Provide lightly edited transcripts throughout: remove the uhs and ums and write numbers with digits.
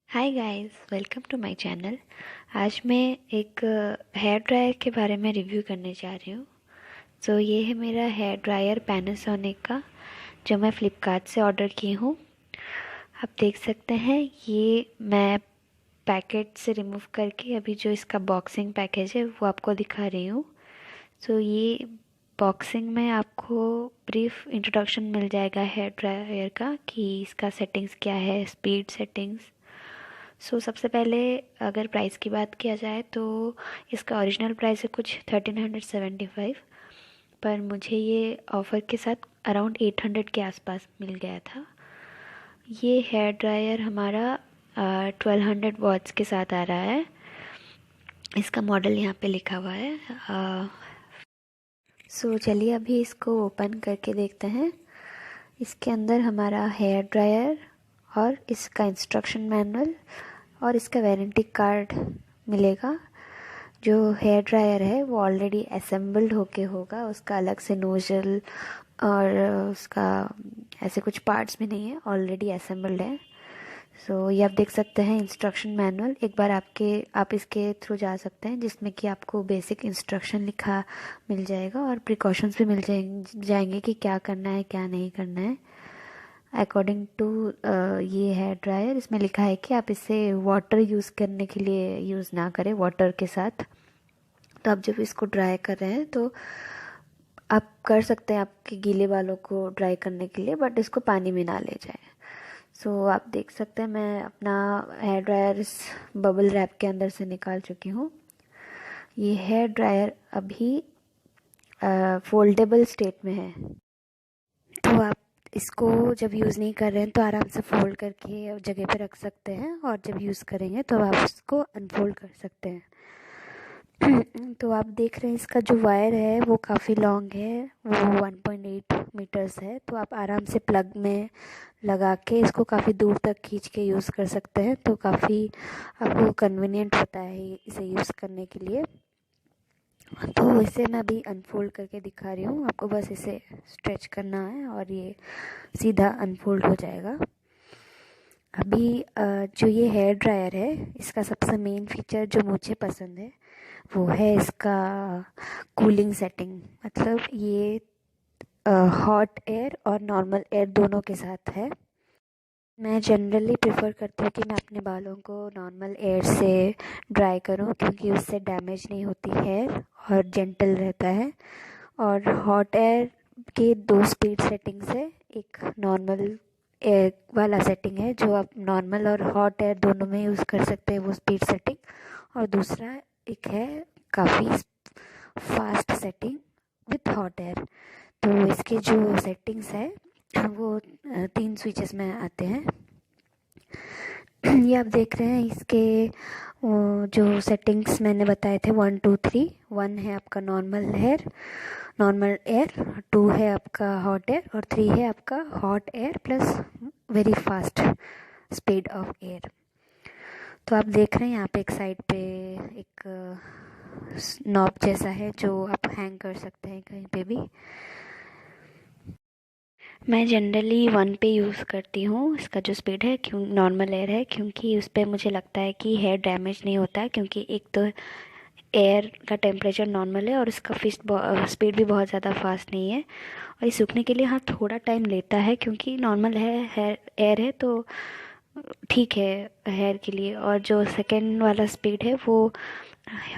Hi guys, welcome to my channel. आज मैं एक हेयर ड्रायर के बारे में रिव्यू करने जा रही हूँ। ये है मेरा हेयर ड्रायर पैनासोनिक का, जो मैं फ़्लिपकार्ट से ऑर्डर की हूँ। आप देख सकते हैं, ये मैं पैकेट से रिमूव करके अभी जो इसका बॉक्सिंग पैकेज है वो आपको दिखा रही हूँ। ये बॉक्सिंग में आपको ब्रीफ इंट्रोडक्शन मिल जाएगा हेयर ड्रायर का, कि इसका सेटिंग्स क्या है, स्पीड सेटिंग्स। सबसे पहले अगर प्राइस की बात किया जाए तो इसका ओरिजिनल प्राइस है कुछ 1375, पर मुझे ये ऑफ़र के साथ अराउंड 800 के आसपास मिल गया था। ये हेयर ड्रायर हमारा 1200 वॉट्स के साथ आ रहा है। इसका मॉडल यहाँ पे लिखा हुआ है। चलिए अभी इसको ओपन करके देखते हैं। इसके अंदर हमारा हेयर ड्रायर और इसका इंस्ट्रक्शन मैनुअल और इसका वारंटी कार्ड मिलेगा। जो हेयर ड्रायर है वो ऑलरेडी असेंबल्ड होके होगा, उसका अलग से नोजल और उसका ऐसे कुछ पार्ट्स भी नहीं है, ऑलरेडी असेंबल्ड है। ये आप देख सकते हैं इंस्ट्रक्शन मैनुअल। एक बार आप इसके थ्रू जा सकते हैं, जिसमें कि आपको बेसिक इंस्ट्रक्शन लिखा मिल जाएगा और प्रिकॉशंस भी मिल जाएंगे कि क्या करना है क्या नहीं करना है। अकॉर्डिंग टू ये हेयर ड्रायर, इसमें लिखा है कि आप इसे वाटर यूज़ करने के लिए यूज़ ना करें, वाटर के साथ। तो आप जब इसको ड्राई कर रहे हैं तो आप कर सकते हैं आपके गीले बालों को ड्राई करने के लिए, बट इसको पानी में ना ले जाएं। आप देख सकते हैं मैं अपना हेयर ड्रायर इस बबल रैप के अंदर से निकाल चुकी हूँ। ये हेयर ड्रायर अभी फोल्डेबल स्टेट में है, तो आप इसको जब यूज़ नहीं कर रहे हैं तो आराम से फोल्ड करके जगह पे रख सकते हैं, और जब यूज़ करेंगे तो आप इसको अनफोल्ड कर सकते हैं। तो आप देख रहे हैं इसका जो वायर है वो काफ़ी लॉन्ग है, वो 1.8 मीटर्स है। तो आप आराम से प्लग में लगा के इसको काफ़ी दूर तक खींच के यूज़ कर सकते हैं। तो काफ़ी आपको कन्वीनियंट होता है इसे यूज़ करने के लिए। तो इसे मैं अभी अनफोल्ड करके दिखा रही हूँ आपको, बस इसे स्ट्रेच करना है और ये सीधा अनफोल्ड हो जाएगा। अभी जो ये हेयर ड्रायर है, इसका सबसे मेन फीचर जो मुझे पसंद है वो है इसका कूलिंग सेटिंग। मतलब ये हॉट एयर और नॉर्मल एयर दोनों के साथ है। मैं जनरली प्रेफर करती हूँ कि मैं अपने बालों को नॉर्मल एयर से ड्राई करूँ, क्योंकि उससे डैमेज नहीं होती है और जेंटल रहता है। और हॉट एयर के दो स्पीड सेटिंग्स है, एक नॉर्मल एयर वाला सेटिंग है जो आप नॉर्मल और हॉट एयर दोनों में यूज़ कर सकते हैं वो स्पीड सेटिंग, और दूसरा एक है काफ़ी fast setting with hot air. तो इसके जो सेटिंग्स है वो 3 स्विचेस में आते हैं। ये आप देख रहे हैं इसके जो सेटिंग्स मैंने बताए थे 1 2 3। 1 है आपका नॉर्मल एयर, 2 है आपका हॉट एयर, और 3 है आपका hot air plus very fast speed of air. तो आप देख रहे हैं यहाँ पे एक साइड पे एक नॉब जैसा है जो आप हैंग कर सकते हैं कहीं पे भी। मैं जनरली 1 पे यूज़ करती हूँ इसका जो स्पीड है, क्यों नॉर्मल एयर है, क्योंकि उस पर मुझे लगता है कि हेयर डैमेज नहीं होता है, क्योंकि एक तो एयर का टेम्परेचर नॉर्मल है और इसका स्पीड भी बहुत ज़्यादा फास्ट नहीं है। और ये सूखने के लिए हाँ थोड़ा टाइम लेता है, क्योंकि नॉर्मल है एयर है तो ठीक है हेयर के लिए। और जो सेकेंड वाला स्पीड है वो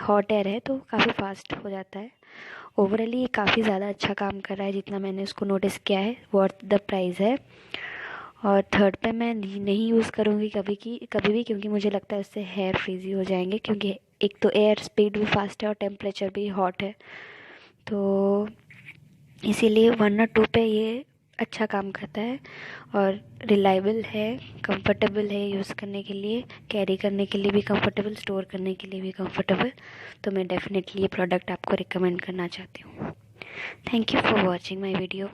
हॉट एयर है तो काफ़ी फास्ट हो जाता है। ओवरऑली काफ़ी ज़्यादा अच्छा काम कर रहा है, जितना मैंने उसको नोटिस किया है, वर्थ द प्राइस है। और थर्ड पे मैं नहीं यूज़ करूँगी कभी भी, क्योंकि मुझे लगता है उससे हेयर फ्रीजी हो जाएंगे, क्योंकि एक तो एयर स्पीड भी फास्ट है और टेम्परेचर भी हॉट है। तो इसीलिए 1 और 2 पे ये अच्छा काम करता है और रिलायबल है, कंफर्टेबल है यूज़ करने के लिए, कैरी करने के लिए भी कंफर्टेबल, स्टोर करने के लिए भी कंफर्टेबल। तो मैं डेफिनेटली ये प्रोडक्ट आपको रिकमेंड करना चाहती हूँ। Thank you for watching my video.